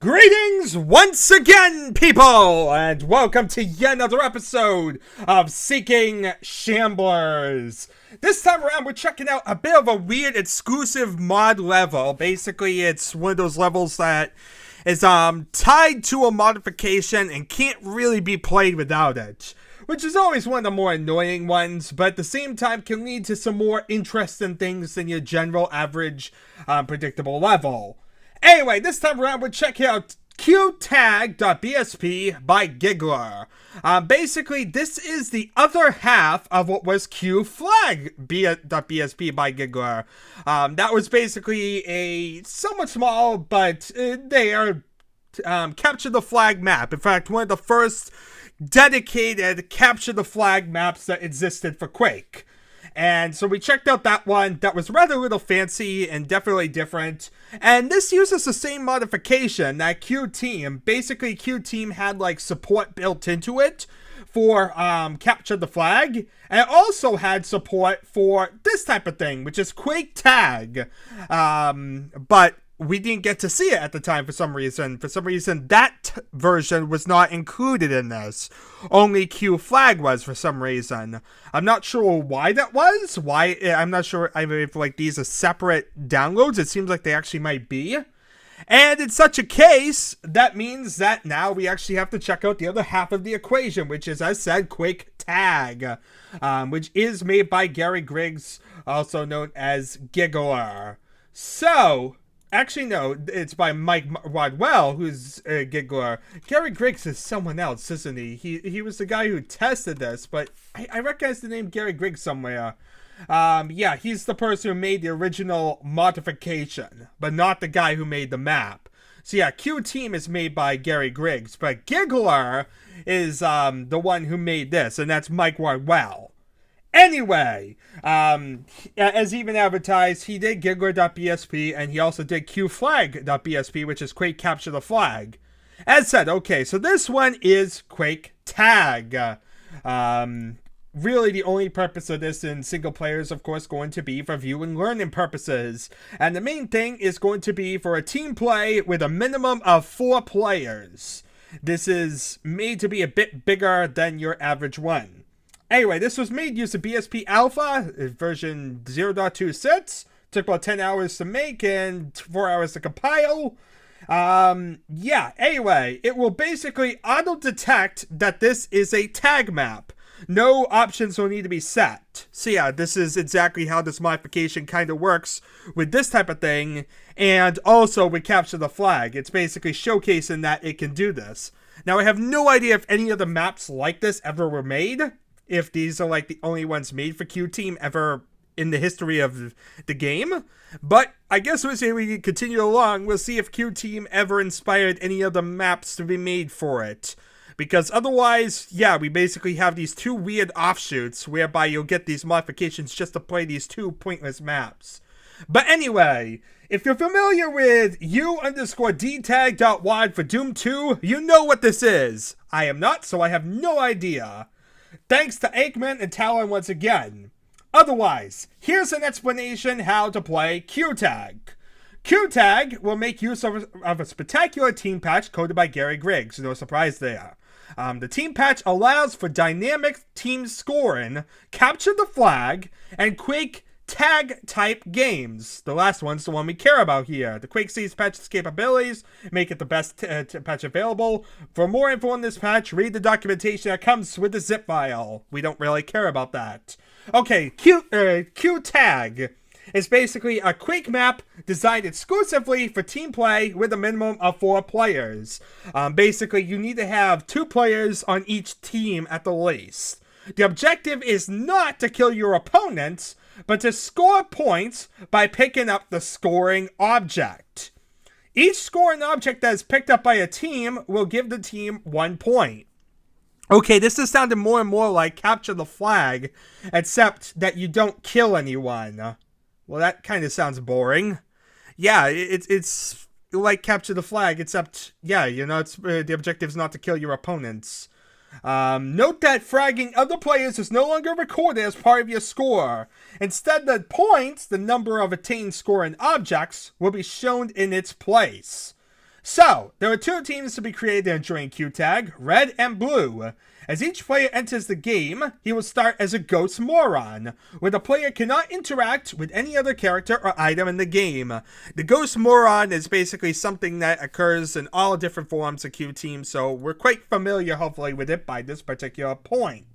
Greetings once again, people, and welcome to yet another episode of Seeking Shamblers. This time around, we're checking out a bit of a weird exclusive mod level. Basically, it's one of those levels that is tied to a modification and can't really be played without it, which is always one of the more annoying ones, but at the same time can lead to some more interesting things than your general average predictable level. Anyway, this time around, we're checking out Qtag.bsp by Giggler. Basically, this is the other half of what was Qflag.bsp by Giggler. That was basically a somewhat small, but they are capture the flag map. In fact, one of the first dedicated capture the flag maps that existed for Quake. And so we checked out that one. That was rather a little fancy and definitely different. And this uses the same modification, that Q-Team. Basically, Q-Team had like support built into it for capture the flag. And it also had support for this type of thing, which is Quake Tag. But we didn't get to see it at the time for some reason. For some reason, that version was not included in this. Only Q-Flag was for some reason. I'm not sure why that was. I'm not sure if like these are separate downloads. It seems like they actually might be. And in such a case, that means that now we actually have to check out the other half of the equation, which is, as said, Quake Tag, which is made by Gary Griggs, also known as Giggler. So, actually, no, it's by Mike Rodwell, who's Giggler. Gary Griggs is someone else, isn't he? He was the guy who tested this, but I recognize the name Gary Griggs somewhere. Yeah, he's the person who made the original modification, but not the guy who made the map. So yeah, Q-Team is made by Gary Griggs, but Giggler is the one who made this, and that's Mike Rodwell. Anyway, as even advertised, he did Giggler.bsp, and he also did Qflag.bsp, which is Quake Capture the Flag. As said, okay, so this one is Quake Tag. Really, the only purpose of this in single player is, of course, going to be for view and learning purposes. And the main thing is going to be for a team play with a minimum of 4 players. This is made to be a bit bigger than your average one. Anyway, this was made using BSP Alpha, version 0.26. Took about 10 hours to make and 4 hours to compile. Yeah, anyway, it will basically auto-detect that this is a tag map. No options will need to be set. So yeah, this is exactly how this modification kind of works with this type of thing. And also with Capture the Flag. It's basically showcasing that it can do this. Now, I have no idea if any of the maps like this ever were made. If these are like the only ones made for Q-Team ever in the history of the game. But I guess we'll see, we can continue along. We'll see if Q-Team ever inspired any of the maps to be made for it. Because otherwise, yeah, we basically have these two weird offshoots whereby you'll get these modifications just to play these two pointless maps. But anyway, if you're familiar with u_dtag.wad for Doom 2, you know what this is. I am not, so I have no idea. Thanks to Aikman and Talon once again. Otherwise, here's an explanation how to play Qtag. Qtag will make use of a spectacular team patch coded by Gary Griggs, no surprise there. The team patch allows for dynamic team scoring, capture the flag, and Quake Tag type games. The last one's the one we care about here. The Quake sees patch's capabilities, make it the best patch available. For more info on this patch, read the documentation that comes with the zip file. We don't really care about that. Okay, Qtag is basically a Quake map designed exclusively for team play with a minimum of 4 players. Basically, you need to have 2 players on each team at the least. The objective is not to kill your opponents, but to score points by picking up the scoring object. Each scoring object that is picked up by a team will give the team 1 point. Okay, this is sounding more and more like Capture the Flag, except that you don't kill anyone. Well, that kind of sounds boring. Yeah, it's like Capture the Flag, except, yeah, you know, the objective is not to kill your opponents. Note that fragging other players is no longer recorded as part of your score. Instead, the points, the number of attained scoring objects, will be shown in its place. So, there are two teams to be created during Qtag, red and blue. As each player enters the game, he will start as a ghost moron, where the player cannot interact with any other character or item in the game. The ghost moron is basically something that occurs in all different forms of Q Team, so we're quite familiar, hopefully, with it by this particular point.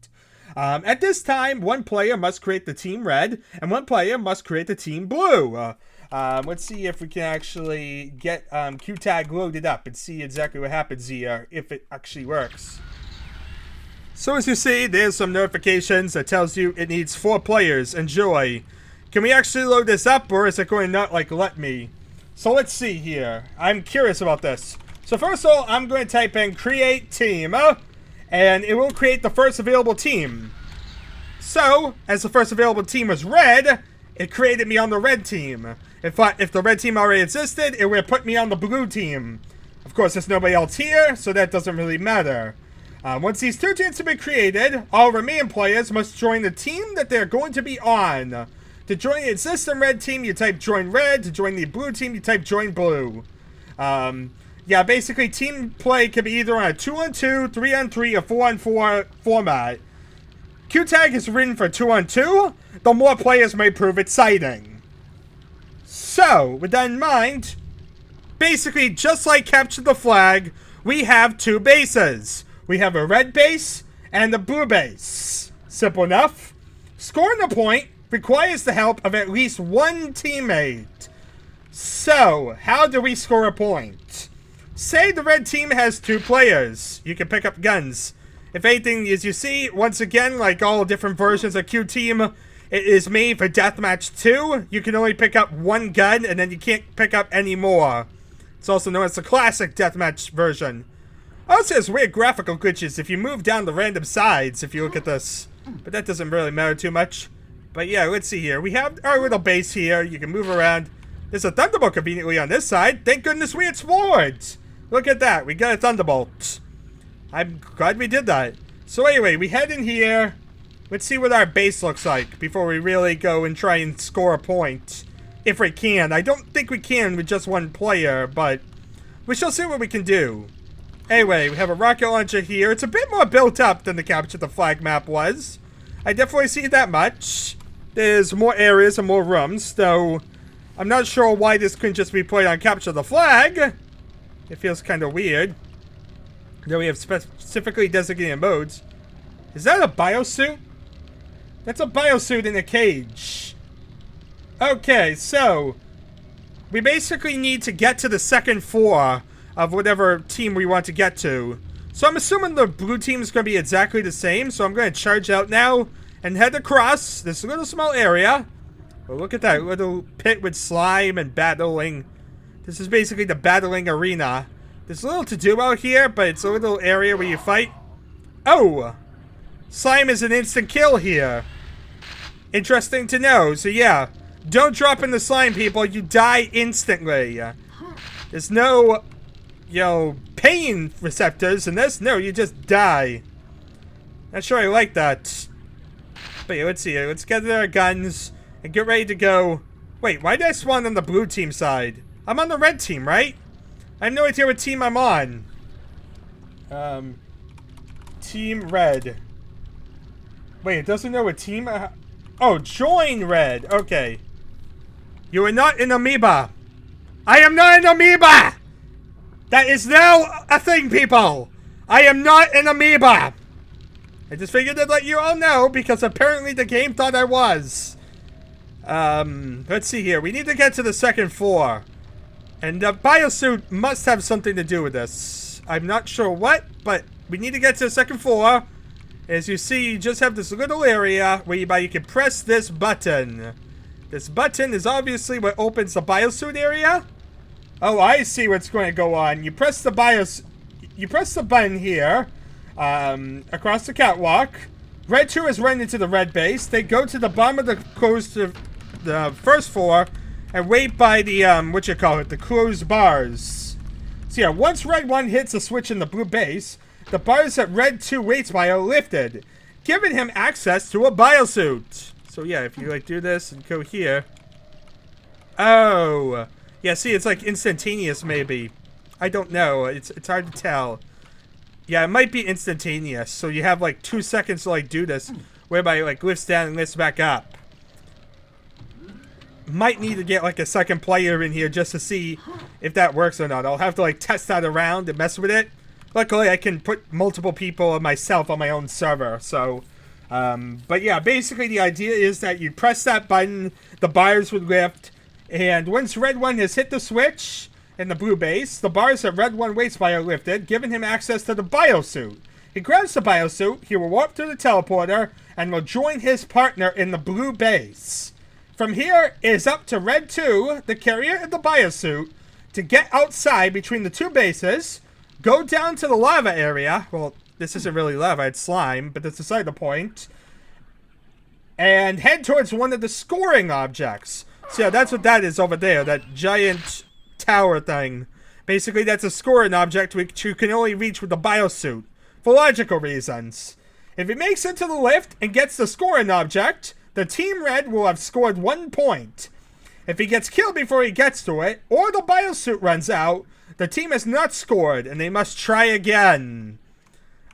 At this time, one player must create the team red, and one player must create the team blue. Let's see if we can actually get Qtag loaded up and see exactly what happens here, if it actually works. So as you see, there's some notifications that tells you it needs 4 players. Enjoy. Can we actually load this up, or is it going to not, let me? So let's see here. I'm curious about this. So first of all, I'm going to type in create team, and it will create the first available team. So, as the first available team was red, it created me on the red team. If the red team already existed, it would have put me on the blue team. Of course, there's nobody else here, so that doesn't really matter. Once these 2 teams have been created, all remaining players must join the team that they're going to be on. To join the existing red team, you type join red. To join the blue team, you type join blue. Yeah, basically, team play can be either on a 2-on-2, 3-on-3, or 4-on-4 format. Qtag is written for 2-on-2, though more players may prove exciting. So, with that in mind, basically, just like Capture the Flag, we have 2 bases. We have a red base and a blue base. Simple enough. Scoring a point requires the help of at least one teammate. So, how do we score a point? Say the red team has 2 players. You can pick up guns. If anything, as you see, once again, like all different versions of Q Team, it is made for Deathmatch 2. You can only pick up 1 gun, and then you can't pick up any more. It's also known as the classic Deathmatch version. Also has weird graphical glitches if you move down the random sides, if you look at this. But that doesn't really matter too much. But yeah, let's see here. We have our little base here. You can move around. There's a Thunderbolt conveniently on this side. Thank goodness we explored. Look at that. We got a Thunderbolt. I'm glad we did that. So anyway, we head in here. Let's see what our base looks like before we really go and try and score a point. If we can. I don't think we can with just 1 player, but we shall see what we can do. Anyway, we have a rocket launcher here. It's a bit more built up than the Capture the Flag map was. I definitely see that much. There's more areas and more rooms, though I'm not sure why this couldn't just be played on Capture the Flag. It feels kind of weird. Then we have specifically designated modes. Is that a biosuit? That's a biosuit in a cage. Okay, so we basically need to get to the second floor of whatever team we want to get to. So I'm assuming the blue team is going to be exactly the same. So I'm going to charge out now and head across this little small area. Oh, look at that little pit with slime and battling. This is basically the battling arena. There's a little to do out here, but it's a little area where you fight. Oh! Slime is an instant kill here. Interesting to know. So yeah, don't drop in the slime, people. You die instantly. There's no, pain receptors in this. No, you just die. Not sure I like that. But yeah, let's see. Let's get our guns and get ready to go. Wait, why did I spawn on the blue team side? I'm on the red team, right? I have no idea what team I'm on. Team red. Wait, it doesn't know what team... Oh, join red. Okay. You are not an amoeba. I am not an amoeba! That is now a thing, people! I am not an amoeba! I just figured I'd let you all know, because apparently the game thought I was. Let's see here. We need to get to the second floor. And the biosuit must have something to do with this. I'm not sure what, but we need to get to the second floor. As you see, you just have this little area whereby you can press this button. This button is obviously what opens the biosuit area. Oh, I see what's going to go on. You press the button here, across the catwalk. Red 2 is run into the red base. They go to the bottom of the first floor and wait by the, the closed bars. So yeah, once Red 1 hits a switch in the blue base, the bars that Red 2 waits by are lifted, giving him access to a biosuit. So yeah, if you do this and go here. Oh. Yeah, see, it's like instantaneous maybe. I don't know. It's hard to tell. Yeah, it might be instantaneous. So you have like 2 seconds to like do this, whereby like lifts down and lifts back up. Might need to get like a second player in here just to see if that works or not. I'll have to like test that around and mess with it. Luckily, I can put multiple people and myself on my own server. So, but yeah, basically the idea is that you press that button, the bars would lift, and once red one has hit the switch in the blue base, the bars that red one waits by are lifted, giving him access to the biosuit. He grabs the biosuit, he will warp to the teleporter, and will join his partner in the blue base. From here, it is up to Red 2, the carrier of the biosuit, to get outside between the two bases, go down to the lava area. Well, this isn't really lava, it's slime, but that's beside the point. And head towards one of the scoring objects. So yeah, that's what that is over there, that giant tower thing. Basically, that's a scoring object which you can only reach with the biosuit, for logical reasons. If it makes it to the lift and gets the scoring object, the Team Red will have scored 1 point. If he gets killed before he gets to it, or the biosuit runs out, the team has not scored, and they must try again.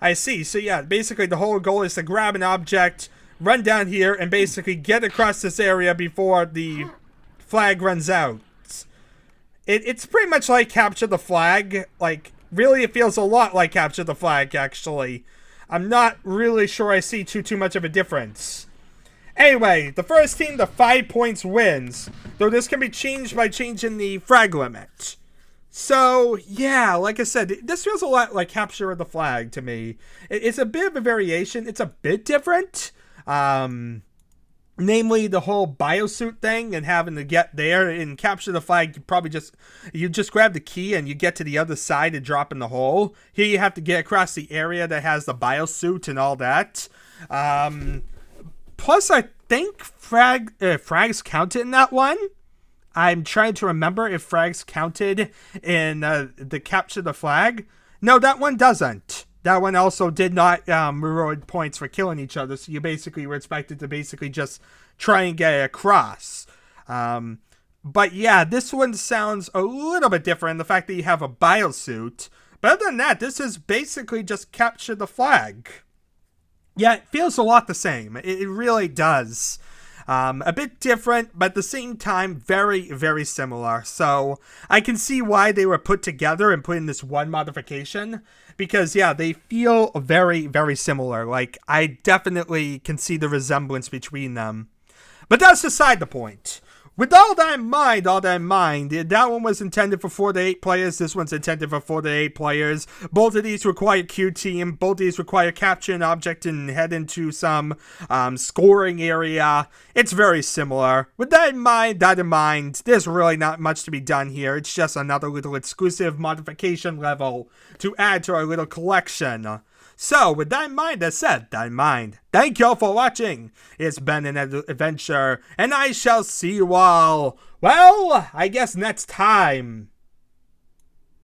I see. So yeah, basically the whole goal is to grab an object, run down here, and basically get across this area before the flag runs out. It's pretty much like Capture the Flag. Like, really, it feels a lot like Capture the Flag, actually. I'm not really sure I see too much of a difference. Anyway, the first team to 5 points wins, though this can be changed by changing the frag limit. So, yeah, like I said, this feels a lot like Capture the Flag to me. It's a bit of a variation. It's a bit different. Namely, the whole biosuit thing and having to get there. In Capture the Flag, you just grab the key and you get to the other side and drop in the hole. Here you have to get across the area that has the biosuit and all that. Plus, I think frags counted in that one. I'm trying to remember if frags counted in the Capture the Flag. No, that one doesn't. That one also did not reward points for killing each other, so you basically were expected to basically just try and get it across. But yeah, this one sounds a little bit different, the fact that you have a biosuit. But other than that, this is basically just Capture the Flag. Yeah, it feels a lot the same. It really does. A bit different, but at the same time, very, very similar. So I can see why they were put together and put in this one modification. Because, yeah, they feel very, very similar. Like, I definitely can see the resemblance between them. But that's beside the point. With all that in mind, that one was intended for 4 to 8 players. This one's intended for 4 to 8 players. Both of these require Q team. Both of these require capture an object and head into some scoring area. It's very similar. With that in mind, there's really not much to be done here. It's just another little exclusive modification level to add to our little collection. So, with that in mind, thank y'all for watching. It's been an adventure, and I shall see you all, well, I guess next time.